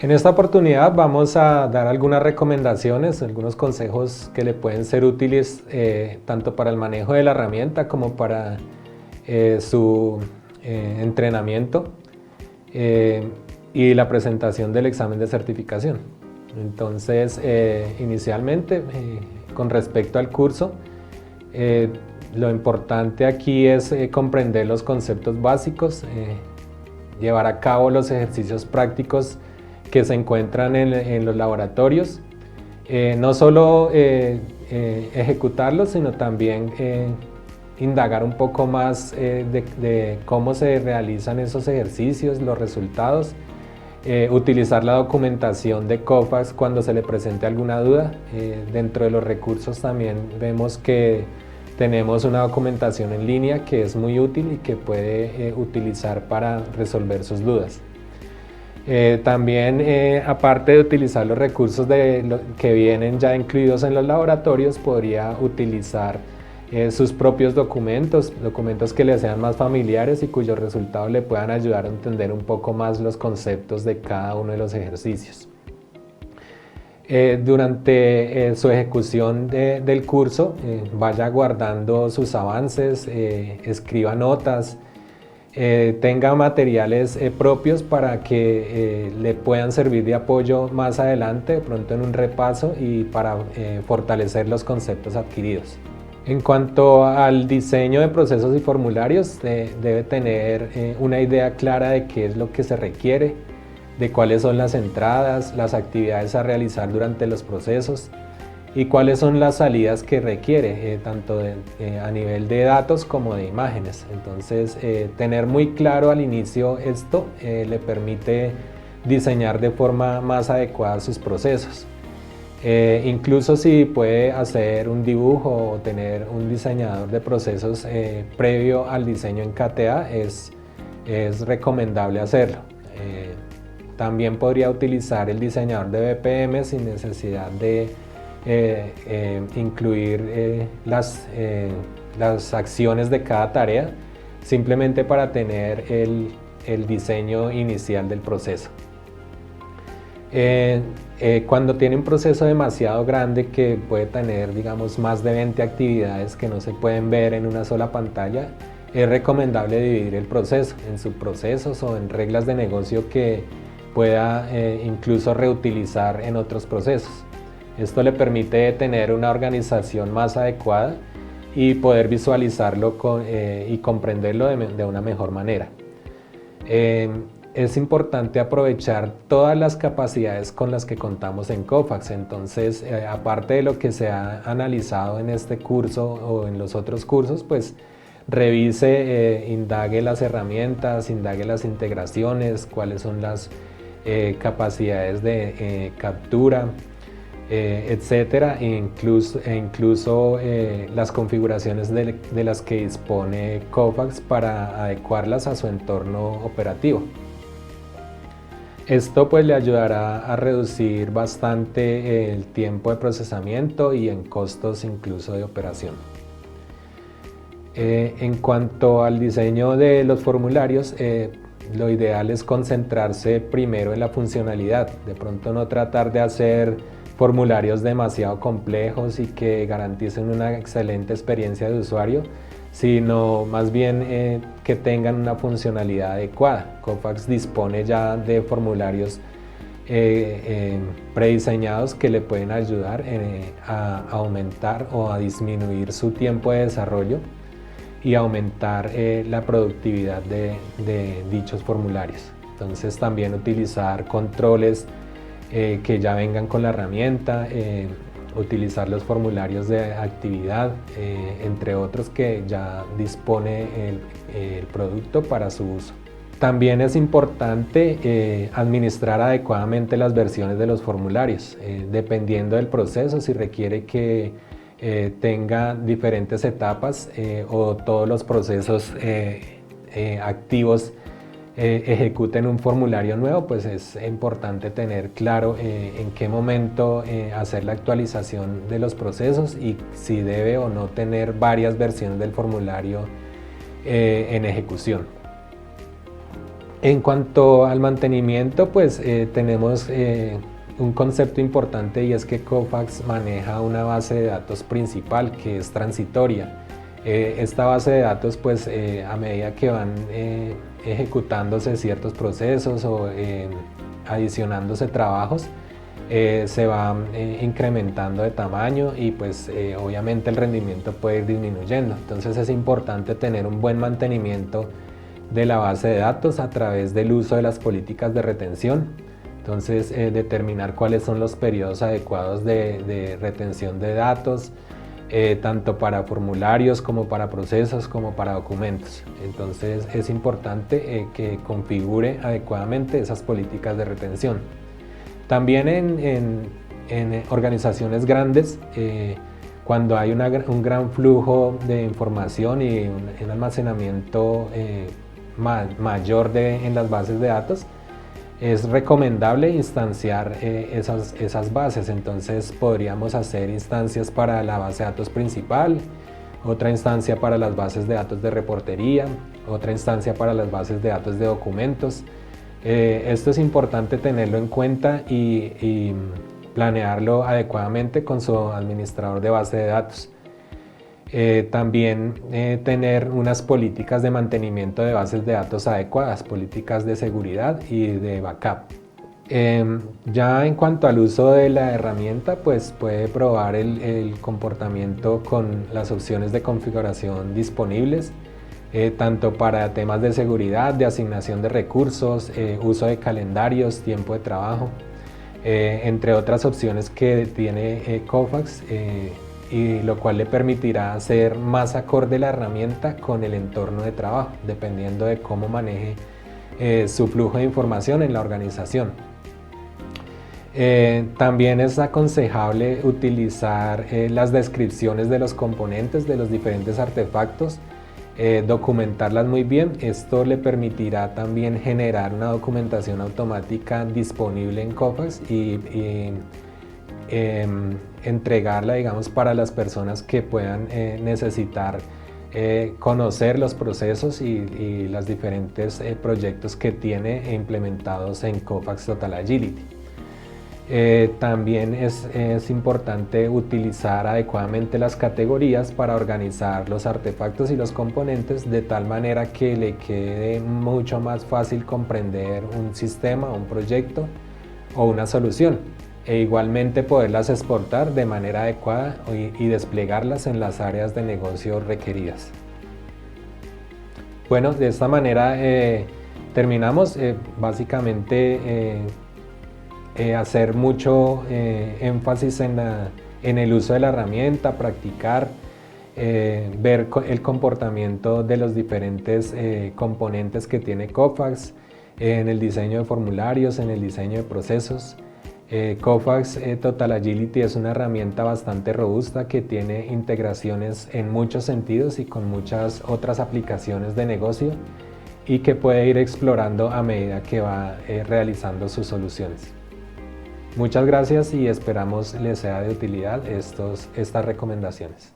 En esta oportunidad vamos a dar algunas recomendaciones, algunos consejos que le pueden ser útiles tanto para el manejo de la herramienta como para su entrenamiento y la presentación del examen de certificación. Entonces, inicialmente, con respecto al curso, lo importante aquí es comprender los conceptos básicos, llevar a cabo los ejercicios prácticos que se encuentran en los laboratorios, no solo ejecutarlos, sino también indagar un poco más de cómo se realizan esos ejercicios, los resultados, utilizar la documentación de COFAX cuando se le presente alguna duda. Dentro de los recursos también vemos que tenemos una documentación en línea que es muy útil y que puede utilizar para resolver sus dudas. También, aparte de utilizar los recursos que vienen ya incluidos en los laboratorios, podría utilizar sus propios documentos que le sean más familiares y cuyos resultados le puedan ayudar a entender un poco más los conceptos de cada uno de los ejercicios. Durante su ejecución del curso, vaya guardando sus avances, escriba notas, tenga materiales propios para que le puedan servir de apoyo más adelante, de pronto en un repaso y para fortalecer los conceptos adquiridos. En cuanto al diseño de procesos y formularios, debe tener una idea clara de qué es lo que se requiere, de cuáles son las entradas, las actividades a realizar durante los procesos y cuáles son las salidas que requiere, tanto a nivel de datos como de imágenes. Entonces, tener muy claro al inicio esto le permite diseñar de forma más adecuada sus procesos. Incluso si puede hacer un dibujo o tener un diseñador de procesos previo al diseño en CATIA, es recomendable hacerlo. También podría utilizar el diseñador de BPM sin necesidad de incluir las acciones de cada tarea, simplemente para tener el diseño inicial del proceso. Cuando tiene un proceso demasiado grande que puede tener, digamos, más de 20 actividades que no se pueden ver en una sola pantalla, es recomendable dividir el proceso en subprocesos o en reglas de negocio que pueda incluso reutilizar en otros procesos. Esto le permite tener una organización más adecuada y poder visualizarlo y comprenderlo de una mejor manera. Es importante aprovechar todas las capacidades con las que contamos en COFAX. Entonces, aparte de lo que se ha analizado en este curso o en los otros cursos, pues revise, indague las herramientas, indague las integraciones, cuáles son las capacidades de captura, etcétera, e incluso las configuraciones de las que dispone COFAX para adecuarlas a su entorno operativo. Esto pues le ayudará a reducir bastante el tiempo de procesamiento y en costos incluso de operación. En cuanto al diseño de los formularios, lo ideal es concentrarse primero en la funcionalidad, de pronto no tratar de hacer formularios demasiado complejos y que garanticen una excelente experiencia de usuario, sino más bien que tengan una funcionalidad adecuada. COFAX dispone ya de formularios prediseñados que le pueden ayudar a aumentar o a disminuir su tiempo de desarrollo y aumentar la productividad de dichos formularios. Entonces también utilizar controles que ya vengan con la herramienta, utilizar los formularios de actividad, entre otros que ya dispone el producto para su uso. También es importante administrar adecuadamente las versiones de los formularios, dependiendo del proceso, si requiere que tenga diferentes etapas o todos los procesos activos ejecuten un formulario nuevo, pues es importante tener claro en qué momento hacer la actualización de los procesos y si debe o no tener varias versiones del formulario en ejecución. En cuanto al mantenimiento, pues tenemos un concepto importante, y es que Kofax maneja una base de datos principal que es transitoria. Esta base de datos, pues a medida que van ejecutándose ciertos procesos o adicionándose trabajos, se va incrementando de tamaño, y pues obviamente el rendimiento puede ir disminuyendo. Entonces es importante tener un buen mantenimiento de la base de datos a través del uso de las políticas de retención. Entonces determinar cuáles son los periodos adecuados de retención de datos, tanto para formularios como para procesos como para documentos. Entonces es importante que configure adecuadamente esas políticas de retención. También en organizaciones grandes, cuando hay un gran flujo de información y un almacenamiento mayor en las bases de datos, es recomendable instanciar esas bases. Entonces podríamos hacer instancias para la base de datos principal, otra instancia para las bases de datos de reportería, otra instancia para las bases de datos de documentos. Esto es importante tenerlo en cuenta y planearlo adecuadamente con su administrador de base de datos. También tener unas políticas de mantenimiento de bases de datos adecuadas, políticas de seguridad y de backup. Ya en cuanto al uso de la herramienta, pues puede probar el comportamiento con las opciones de configuración disponibles, tanto para temas de seguridad, de asignación de recursos, uso de calendarios, tiempo de trabajo, entre otras opciones que tiene Kofax, y lo cual le permitirá hacer más acorde la herramienta con el entorno de trabajo, dependiendo de cómo maneje su flujo de información en la organización. También es aconsejable utilizar las descripciones de los componentes de los diferentes artefactos, documentarlas muy bien. Esto le permitirá también generar una documentación automática disponible en Kofax y entregarla, digamos, para las personas que puedan necesitar conocer los procesos y los diferentes proyectos que tiene implementados en Kofax Total Agility. También es importante utilizar adecuadamente las categorías para organizar los artefactos y los componentes de tal manera que le quede mucho más fácil comprender un sistema, un proyecto o una solución, e igualmente poderlas exportar de manera adecuada y desplegarlas en las áreas de negocio requeridas. Bueno, de esta manera terminamos. Básicamente hacer mucho énfasis en el uso de la herramienta, practicar, ver el comportamiento de los diferentes componentes que tiene Kofax, en el diseño de formularios, en el diseño de procesos. Kofax Total Agility es una herramienta bastante robusta que tiene integraciones en muchos sentidos y con muchas otras aplicaciones de negocio, y que puede ir explorando a medida que va realizando sus soluciones. Muchas gracias y esperamos les sea de utilidad estas recomendaciones.